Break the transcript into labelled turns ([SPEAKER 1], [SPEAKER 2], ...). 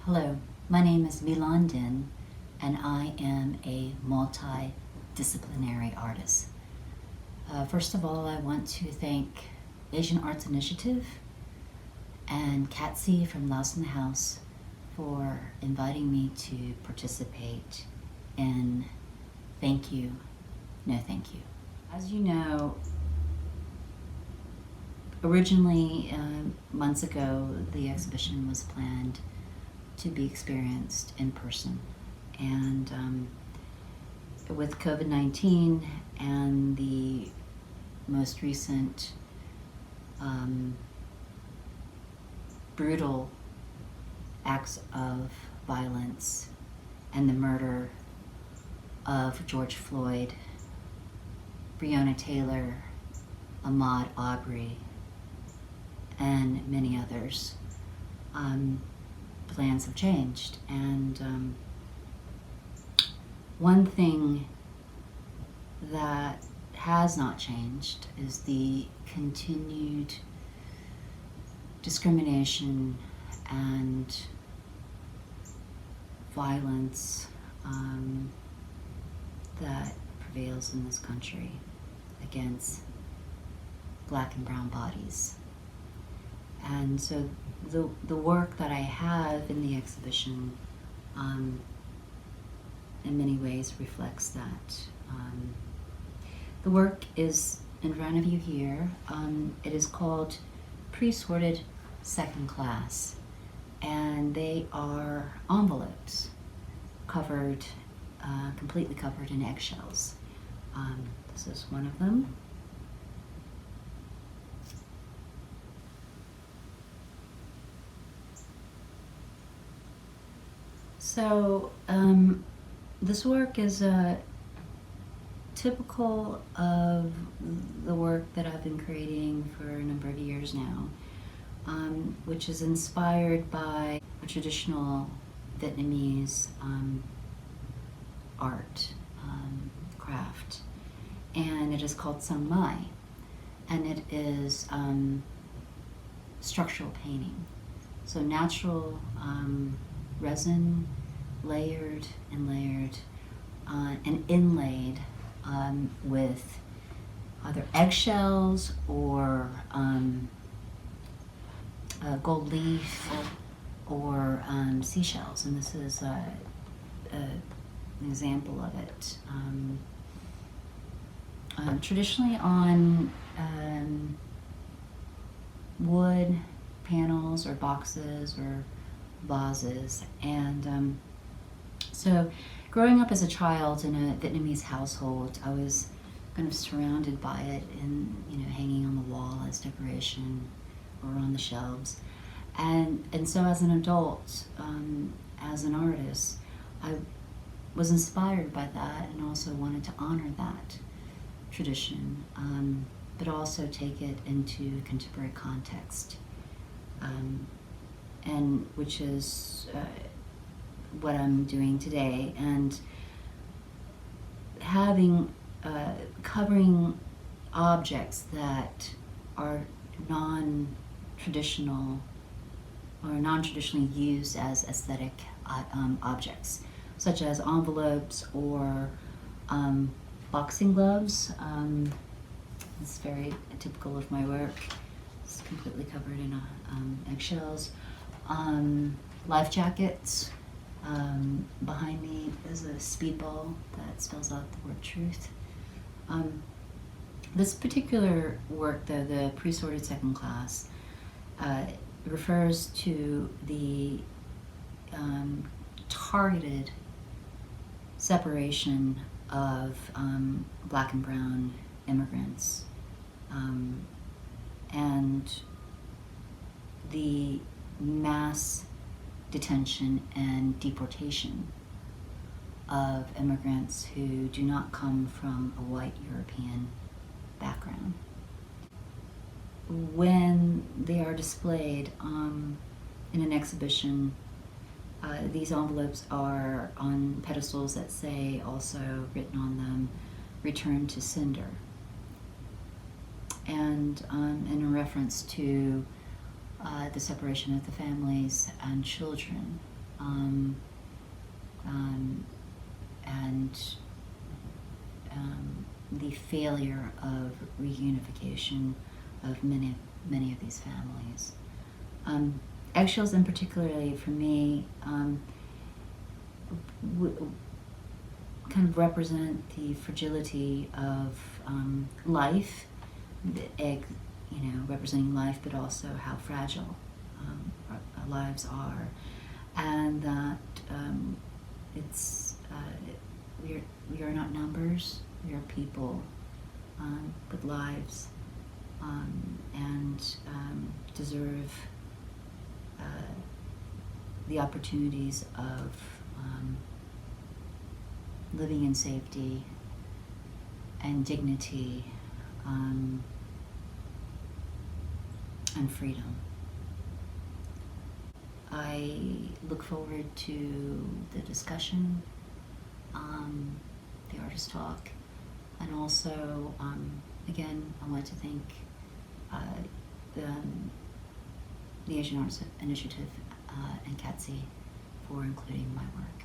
[SPEAKER 1] Hello, my name is MyLoan Dinh, and I am a multidisciplinary artist. First of all, I want to thank Asian Arts Initiative and Katsi from Laos in the House for inviting me to participate in Thank You, No Thank You. As you know, originally, months ago, the exhibition was planned to be experienced in person. And with COVID-19 and the most recent brutal acts of violence and the murder of George Floyd, Breonna Taylor, Ahmaud Arbery, and many others, plans have changed. And one thing that has not changed is the continued discrimination and violence that prevails in this country against Black and brown bodies. And so the work that I have in the exhibition in many ways reflects that. The work is in front of you here. It is called Presorted Second Class, and they are envelopes covered, completely covered in eggshells. This is one of them. So this work is typical of the work that I've been creating for a number of years now, which is inspired by a traditional Vietnamese art, craft, and it is called Sang Mai, and it is structural painting. So natural resin, layered and layered and inlaid with either eggshells or gold leaf or seashells, and this is an example of it. Traditionally on wood panels or boxes or vases. And so growing up as a child in a Vietnamese household, I was kind of surrounded by it and, hanging on the wall as decoration or on the shelves. And so as an adult, as an artist, I was inspired by that and also wanted to honor that tradition, but also take it into a contemporary context. And which is what I'm doing today, and having covering objects that are non-traditional or non-traditionally used as aesthetic objects, such as envelopes or boxing gloves. It's very typical of my work. It's completely covered in eggshells. Life jackets. Behind me is a speedball that spells out the word truth. This particular work, though, the Presorted Second Class, refers to the targeted separation of Black and brown immigrants, and the mass detention and deportation of immigrants who do not come from a white European background. When they are displayed in an exhibition, these envelopes are on pedestals that say, also written on them, "Return to Cinder," and in reference to the separation of the families and children um, and the failure of reunification of many of these families. Eggshells, in particularly for me, kind of represent the fragility of life, the egg, representing life, but also how fragile our lives are, and that we are not numbers. We are people with lives, and deserve the opportunities of living in safety and dignity, and freedom. I look forward to the discussion, the artist talk, and also, again, I want to thank the Asian Arts Initiative and CATSI for including my work.